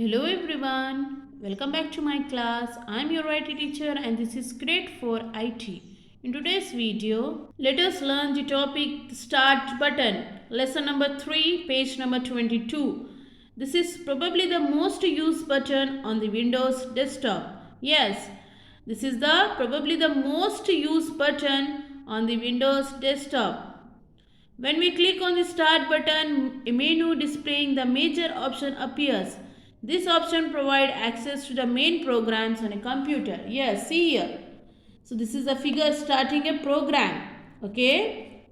Hello everyone, welcome back to my class. I am your IT teacher and this is grade 4 IT. In today's video, let us learn the topic Start button, lesson number 3, page number 22. This is probably the most used button on the Windows desktop. Yes, this is probably the most used button on the Windows desktop. When we click on the Start button, a menu displaying the major option appears. This option provides access to the main programs on a computer. Yes, see here. So this is a figure starting a program. Okay.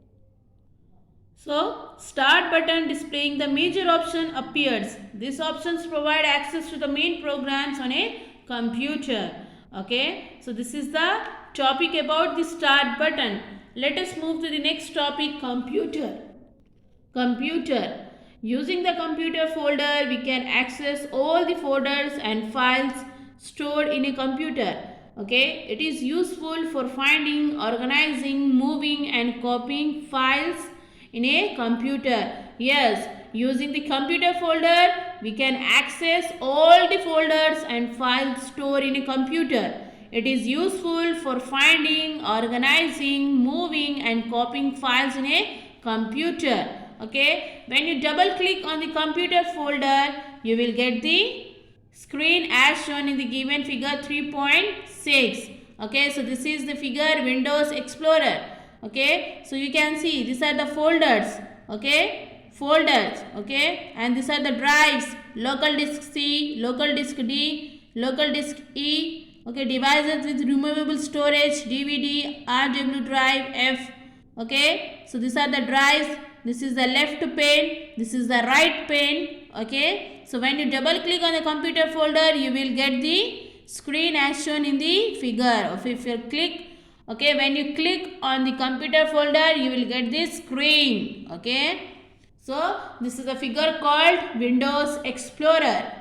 So Start button displaying the major option appears. These options provide access to the main programs on a computer. Okay. So this is the topic about the Start button. Let us move to the next topic, computer. Computer. Using the computer folder, we can access all the folders and files stored in a computer. Okay, it is useful for finding, organizing, moving and copying files in a computer. Yes, using the computer folder, we can access all the folders and files stored in a computer. It is useful for finding, organizing, moving and copying files in a computer. Okay, when you double click on the computer folder, you will get the screen as shown in the given figure 3.6. Okay, so this is the figure Windows Explorer. Okay, so you can see these are the folders. Okay, folders. Okay, and these are the drives: local disk C, local disk D, local disk E. Okay, devices with removable storage, DVD, RW drive, F. Okay, so these are the drives. This is the left pane, this is the right pane. Okay, so when you double click on the computer folder, you will get the screen as shown in the figure. If you click, okay, when you click on the computer folder, you will get this screen. Okay, so this is a figure called Windows Explorer.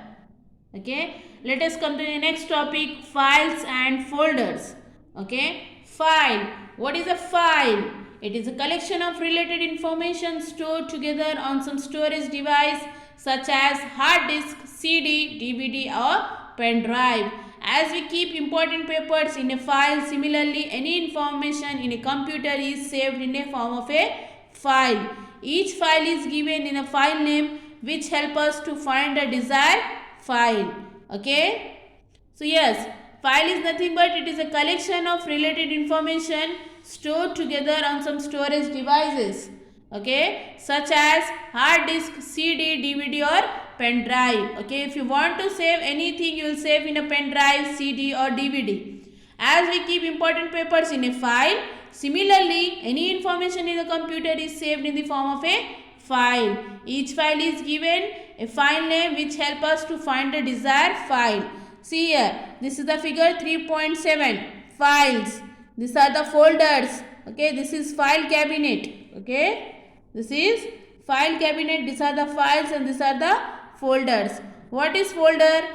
Okay, let us come to the next topic, files and folders. Okay, file. What is a file? It is a collection of related information stored together on some storage device such as hard disk, CD, DVD or pen drive. As we keep important papers in a file, similarly any information in a computer is saved in a form of a file. Each file is given in a file name which help us to find the desired file. Okay, so yes, file is nothing but it is a collection of related information stored together on some storage devices. Okay, such as hard disk, CD, DVD or pen drive. Okay, if you want to save anything, you will save in a pen drive, CD or DVD. As we keep important papers in a file, similarly any information in the computer is saved in the form of a file. Each file is given a file name which help us to find the desired file. See here, this is the figure 3.7, files. These are the folders. Okay, this is file cabinet. Okay, this is file cabinet. These are the files and these are the folders. What is folder?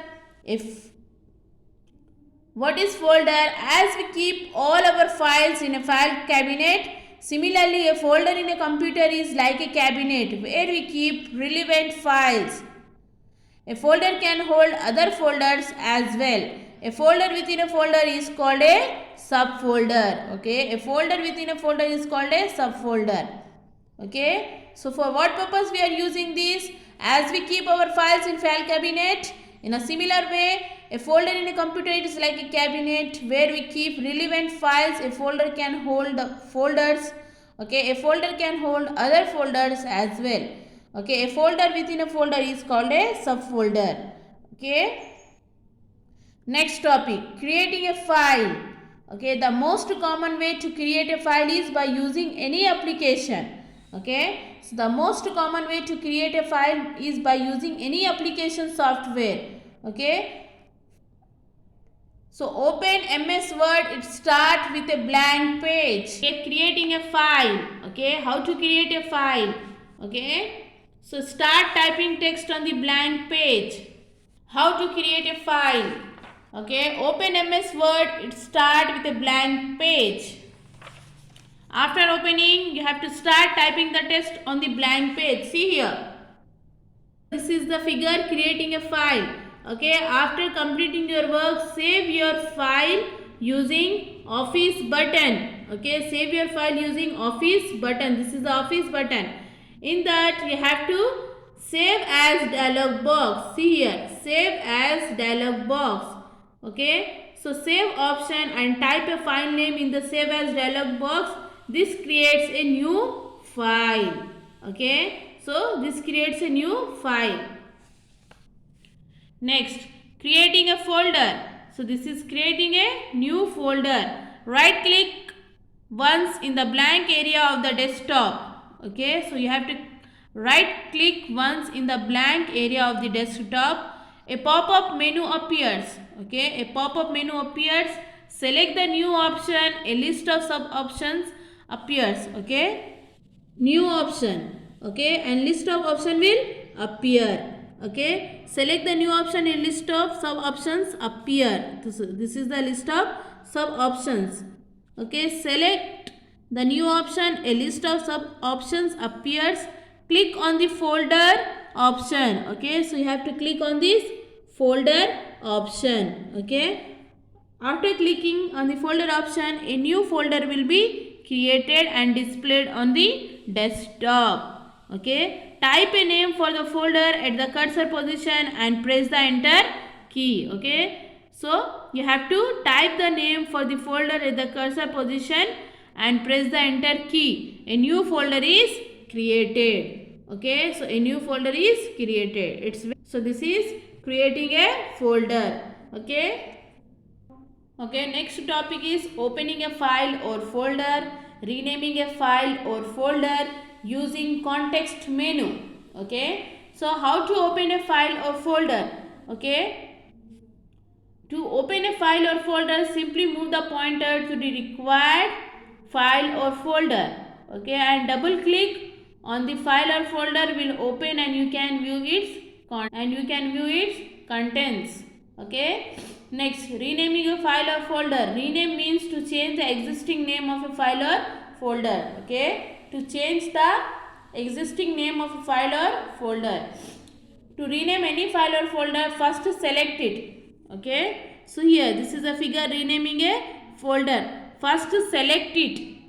What is folder? As we keep all our files in a file cabinet, similarly a folder in a computer is like a cabinet where we keep relevant files. A folder can hold other folders as well. A folder within a folder is called a subfolder. Okay, a folder within a folder is called a subfolder. Okay, so for what purpose we are using this? As we keep our files in file cabinet, in a similar way, a folder in a computer is like a cabinet where we keep relevant files. A folder can hold folders. Okay, a folder can hold other folders as well. Okay, a folder within a folder is called a subfolder. Okay, next topic, creating a file. Okay, the most common way to create a file is by using any application. Okay, so the most common way to create a file is by using any application software. Okay, so open MS Word, it start with a blank page. Okay, creating a file. Okay, how to create a file? Okay, so start typing text on the blank page. How to create a file? Okay, open MS Word, it start with a blank page. After opening, you have to start typing the text on the blank page. See here. This is the figure creating a file. Okay, after completing your work, save your file using office button. Okay, save your file using office button. This is the office button. In that you have to save as dialog box. See here, save as dialog box. Okay, so save option and type a file name in the save as dialog box. This creates a new file. Okay, so this creates a new file. Next, creating a folder. So this is creating a new folder. Right click once in the blank area of the desktop. Okay, so you have to right click once in the blank area of the desktop. A pop-up menu appears. Okay, a pop-up menu appears. Select the new option. A list of sub options appears. Okay, new option. Okay, and list of option will appear. Okay, select the new option. A list of sub options appear. This is the list of sub options. Okay, select the new option. A list of sub options appears. Click on the folder option. Okay, so you have to click on this folder option. Okay, after clicking on the folder option, a new folder will be created and displayed on the desktop. Okay, type a name for the folder at the cursor position and press the enter key. Okay, so you have to type the name for the folder at the cursor position and press the enter key. A new folder is created. Okay, so a new folder is created. So this is creating a folder. Okay. Okay, next topic is opening a file or folder, renaming a file or folder using context menu. Okay, so how to open a file or folder? Okay, to open a file or folder, simply move the pointer to the required file or folder. Okay, and double click on the file or folder will open and you can view its contents. Okay. Next, renaming a file or folder. Rename means to change the existing name of a file or folder. Okay. To change the existing name of a file or folder. To rename any file or folder, first select it. Okay. So here, this is a figure renaming a folder. First select it.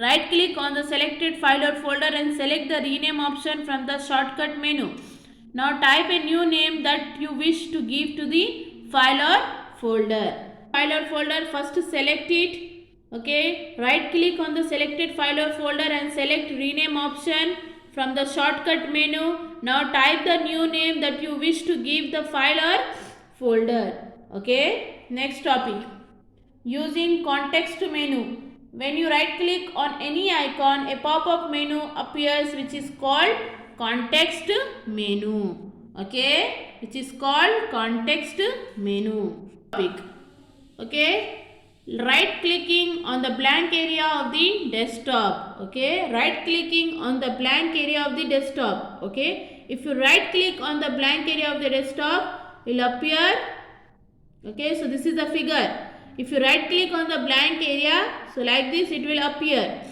Right click on the selected file or folder and select the rename option from the shortcut menu. Now type a new name that you wish to give to the file or folder. File or folder, first select it. Okay, right click on the selected file or folder and select rename option from the shortcut menu. Now type the new name that you wish to give the file or folder. Okay, next topic, using context menu. When you right click on any icon, a pop-up menu appears which is called context menu. Okay, which is called context menu. Okay, right clicking on the blank area of the desktop. Okay, right clicking on the blank area of the desktop. Okay, if you right click on the blank area of the desktop, will appear. Okay, so this is the figure. If you right click on the blank area, so like this it will appear.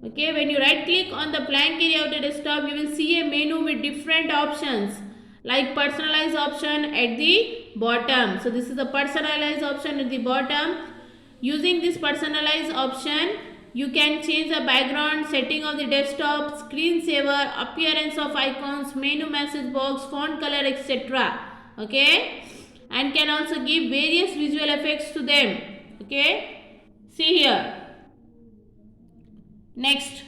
Okay, when you right click on the blank area of the desktop, you will see a menu with different options like personalize option at the bottom. So this is the personalize option at the bottom. Using this personalize option, you can change the background, setting of the desktop, screensaver, appearance of icons, menu message box, font color, etc. Okay, and can also give various visual effects to them. Okay, see here. Next,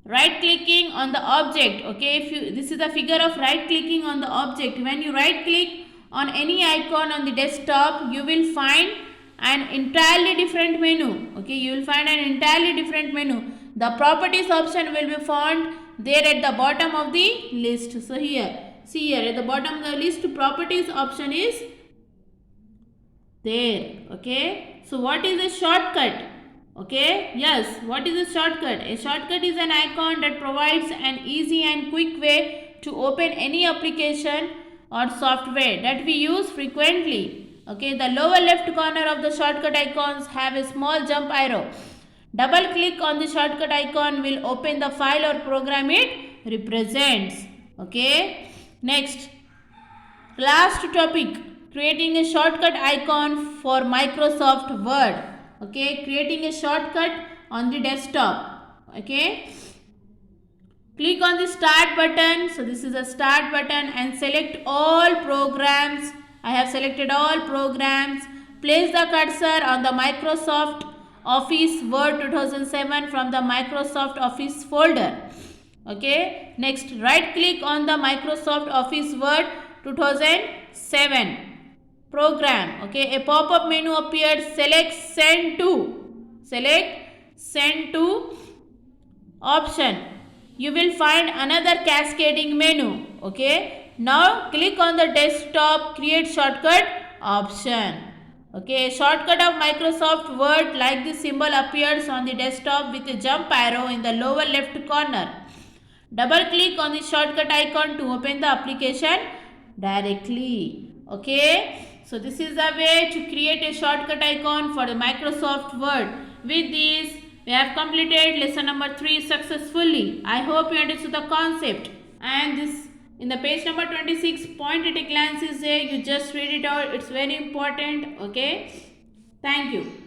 right clicking on the object. Okay, this is the figure of right clicking on the object. When you right click on any icon on the desktop, you will find an entirely different menu. Okay, you will find an entirely different menu. The properties option will be found there at the bottom of the list. So here, see here at the bottom of the list, properties option is there. Okay, so what is a shortcut? Okay, yes, what is a shortcut? A shortcut is an icon that provides an easy and quick way to open any application or software that we use frequently. Okay, the lower left corner of the shortcut icons have a small jump arrow. Double click on the shortcut icon will open the file or program it represents. Okay, next, Last topic, creating a shortcut icon for Microsoft Word. Okay, creating a shortcut on the desktop. Okay, click on the start button. So this is a start button and select all programs. I have selected all programs. Place the cursor on the Microsoft Office Word 2007 from the Microsoft Office folder. Okay, next right click on the Microsoft Office Word 2007 program. Okay, a pop-up menu appears. Select send to option. You will find another cascading menu. Okay, now click on the desktop create shortcut option. Okay, a shortcut of Microsoft Word like this symbol appears on the desktop with a jump arrow in the lower left corner. Double click on the shortcut icon to open the application directly. Okay, so this is the way to create a shortcut icon for the Microsoft Word. With this, we have completed lesson number 3 successfully. I hope you understood the concept. And this in the page number 26, point at a glance is there. You just read it out. It's very important. Okay, thank you.